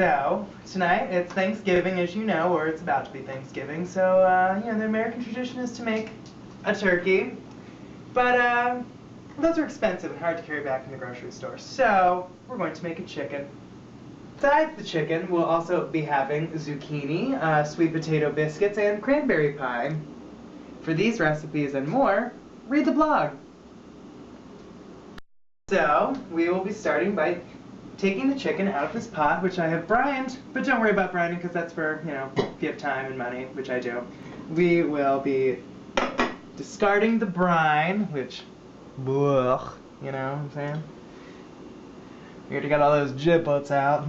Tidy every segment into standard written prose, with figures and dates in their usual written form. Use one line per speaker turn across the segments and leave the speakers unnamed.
So, tonight it's Thanksgiving, as you know, or it's about to be Thanksgiving. So, you know, the American tradition is to make a turkey. But, those are expensive and hard to carry back in the grocery store. So, we're going to make a chicken. Besides the chicken, we'll also be having zucchini, sweet potato biscuits, and cranberry pie. For these recipes and more, read the blog. So, we will be starting by taking the chicken out of this pot, which I have brined, but don't worry about brining because that's for, you know, if you have time and money, which I do. We will be discarding the brine, which, ugh, you know what I'm saying? We already got all those giblets out.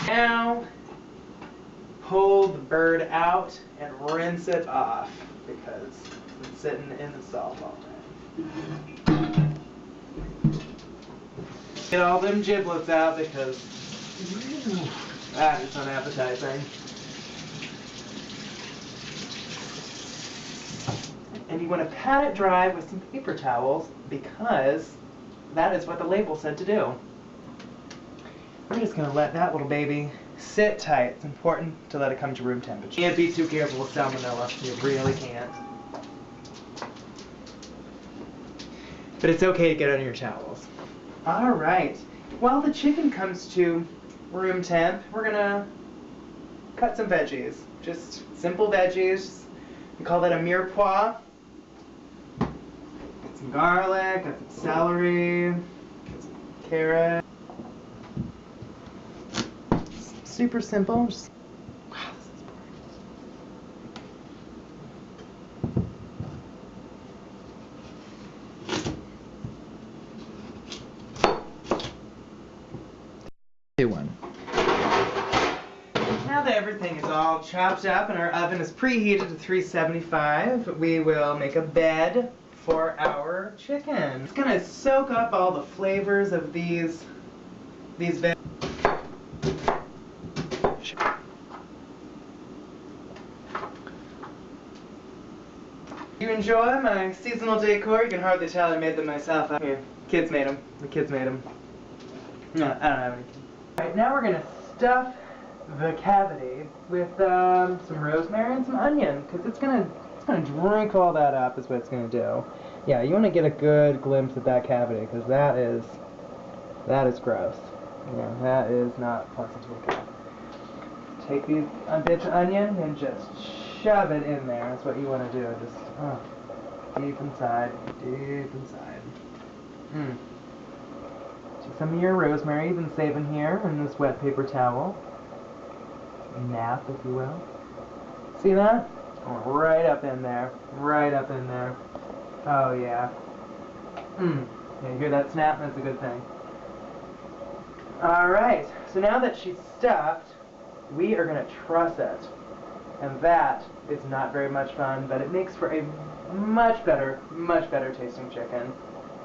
Now, pull the bird out and rinse it off because it's been sitting in the salt all day. Get all them giblets out because that is unappetizing. And you want to pat it dry with some paper towels because that is what the label said to do. We're just going to let that little baby sit tight. It's important to let it come to room temperature. You can't be too careful with salmonella. You really can't. But it's okay to get under your towels. Alright, while the chicken comes to room temp, we're going to cut some veggies. Just simple veggies. We call that a mirepoix. Got some garlic, got some celery, got some carrot. Super simple. Just, wow, this is boring. Now that everything is all chopped up and our oven is preheated to 375, we will make a bed for our chicken. It's gonna soak up all the flavors of these veggies. You enjoy my seasonal decor? You can hardly tell I made them myself. Here, kids made them. The kids made them. No, I don't have any. Alright, now we're gonna stuff the cavity with some rosemary and some onion, because it's gonna drink all that up is what it's gonna do. Yeah, you want to get a good glimpse of that cavity, because that is gross. Yeah, that is not pleasant to look at. Take these bits of onion and just shove it in there. That's what you want to do. Just deep inside, deep inside. Take some of your rosemary you've been saving here in this wet paper towel. Nap, if you will. See that? Right up in there. Right up in there. Oh yeah. Yeah, you hear that snap? That's a good thing. Alright, so now that she's stuffed, we are going to truss it. And that is not very much fun, but it makes for a much better tasting chicken.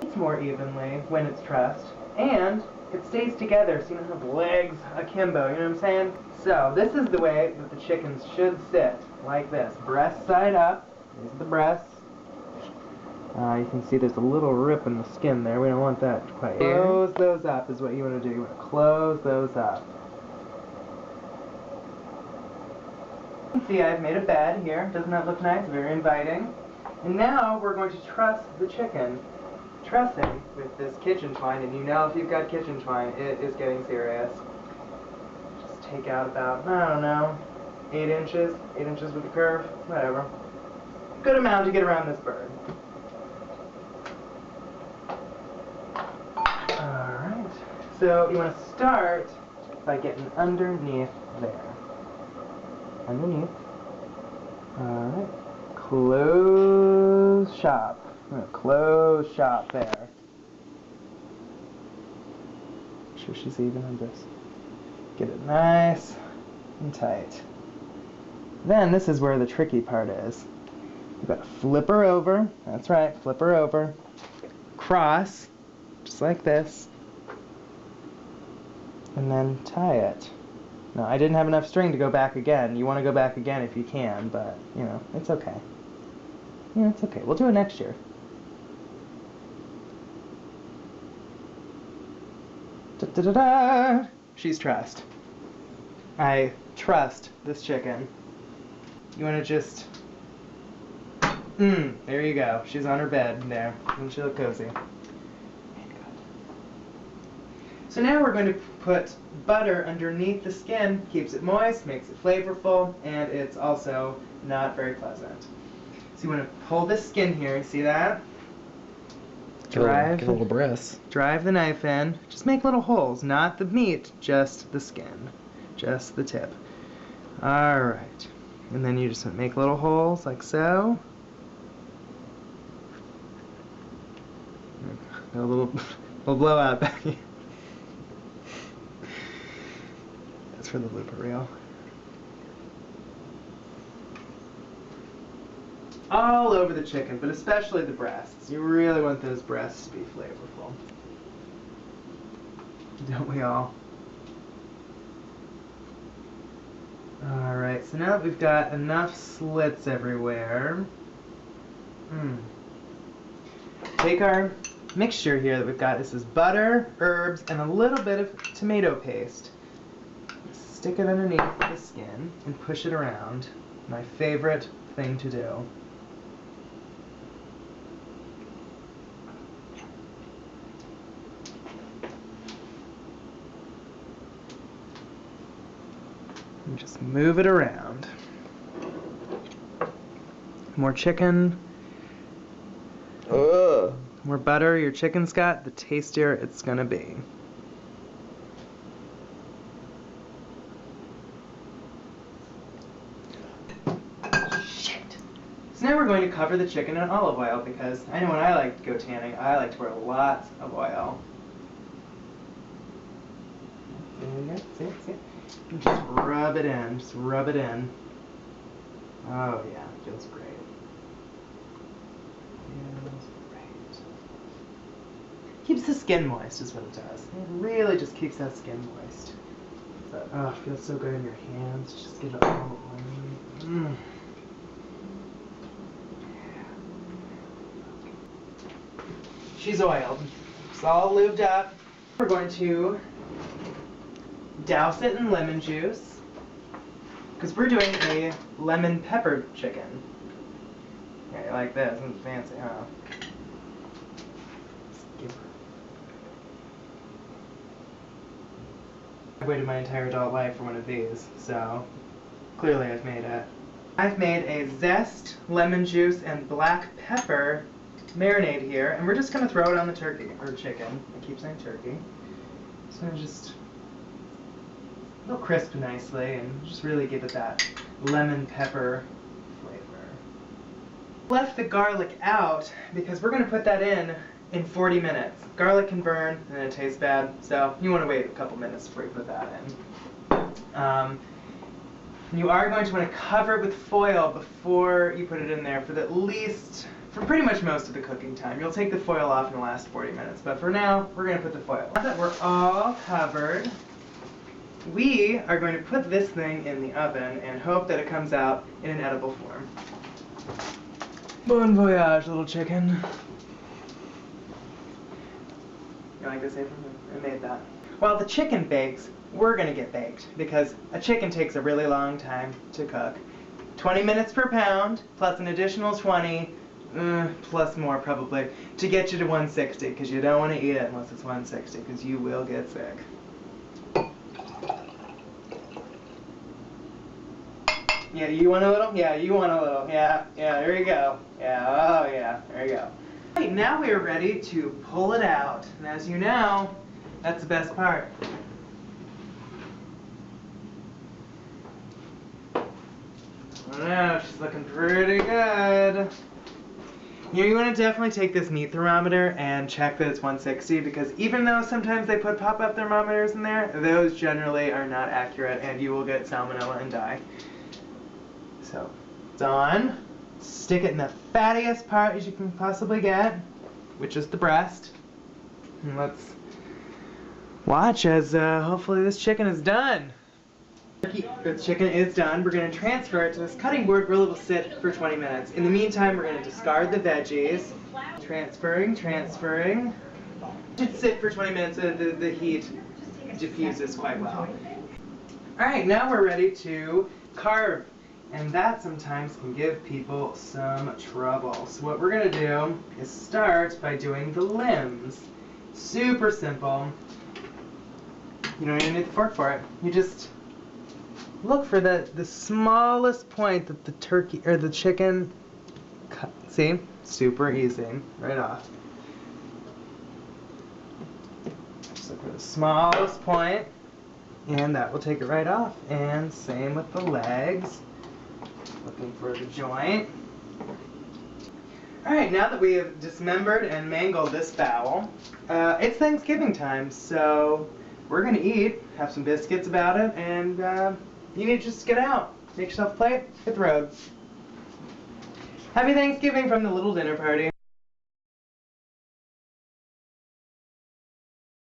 It's more evenly when it's trussed, and it stays together so you don't have legs akimbo, you know what I'm saying? So this is the way that the chickens should sit, like this. Breast side up. These are the breasts. You can see there's a little rip in the skin there. We don't want that quite. Close those up is what you want to do. You want to close those up. See, I've made a bed here. Doesn't that look nice? Very inviting. And now we're going to truss the chicken. Trussing with this kitchen twine, and you know if you've got kitchen twine, it is getting serious. Just take out about, I don't know, 8 inches with a curve, whatever. Good amount to get around this bird. Alright, so you want to start by getting underneath there. Underneath. Alright. Close shop. I'm going to close shop there. Make sure she's even on this. Get it nice and tight. Then this is where the tricky part is. You've got to flip her over. That's right, flip her over. Cross, just like this. And then tie it. No, I didn't have enough string to go back again. You want to go back again if you can, but, you know, it's okay. Yeah, it's okay. We'll do it next year. Da-da-da-da. She's trussed. I trust this chicken. You want to just... there you go. She's on her bed there. Doesn't she look cozy? So now we're going to put butter underneath the skin. Keeps it moist, makes it flavorful, and it's also not very pleasant. So you want to pull this skin here. See that?
Get a little breasts.
Drive the knife in. Just make little holes. Not the meat, just the skin. Just the tip. Alright. And then you just make little holes like so. A little blowout back here. That's for the blooper reel. All over the chicken, but especially the breasts. You really want those breasts to be flavorful. Don't we all? Alright, so now that we've got enough slits everywhere, take our mixture here that we've got. This is butter, herbs, and a little bit of tomato paste. Stick it underneath the skin and push it around. My favorite thing to do. And just move it around. More chicken. More butter your chicken's got, the tastier it's gonna be. Shit! So now we're going to cover the chicken in olive oil because I know when I like to go tanning, I like to wear lots of oil. There you go. See it? See it? And just rub it in. Just rub it in. Oh yeah, feels great. Keeps the skin moist is what it does. It really just keeps that skin moist. But, oh, it feels so good in your hands. Just get it all on. She's oiled. It's all lubed up. We're going to douse it in lemon juice because we're doing a lemon pepper chicken. Yeah, you like this? It's fancy, huh? I've waited my entire adult life for one of these, so clearly I've made it. I've made a zest, lemon juice, and black pepper marinade here, and we're just going to throw it on the turkey, or chicken. I keep saying turkey. So just it'll crisp nicely and just really give it that lemon pepper flavor. Left the garlic out because we're going to put that in 40 minutes. Garlic can burn and it tastes bad, so you want to wait a couple minutes before you put that in. You are going to want to cover it with foil before you put it in there for pretty much most of the cooking time. You'll take the foil off in the last 40 minutes, but for now, we're going to put the foil on. Now that we're all covered, we are going to put this thing in the oven and hope that it comes out in an edible form. Bon voyage, little chicken. You like this, April? I made that. While the chicken bakes, we're going to get baked because a chicken takes a really long time to cook. 20 minutes per pound, plus an additional 20, plus more probably, to get you to 160 because you don't want to eat it unless it's 160 because you will get sick. Yeah, you want a little? Yeah, you want a little. Yeah, there you go. Yeah, oh yeah, there you go. Right, now we are ready to pull it out. And as you know, that's the best part. I don't know, she's looking pretty good. You want to definitely take this meat thermometer and check that it's 160 because even though sometimes they put pop-up thermometers in there, those generally are not accurate and you will get salmonella and die. So, it's on. Stick it in the fattiest part as you can possibly get, which is the breast. And let's watch as hopefully this chicken is done. The chicken is done. We're going to transfer it to this cutting board where it will sit for 20 minutes. In the meantime, we're going to discard the veggies. Transferring. Should sit for 20 minutes at the heat diffuses quite well. Alright, now we're ready to carve. And that sometimes can give people some trouble. So what we're going to do is start by doing the limbs. Super simple. You don't even need the fork for it. You just look for the smallest point that the turkey or the chicken cut. See? Super easy. Right off. Just look for the smallest point, and that will take it right off. And same with the legs. Looking for the joint. Alright, now that we have dismembered and mangled this bowel, it's Thanksgiving time, so we're going to eat, have some biscuits about it, and you need to just get out. Make yourself a plate, hit the road. Happy Thanksgiving from the little dinner party.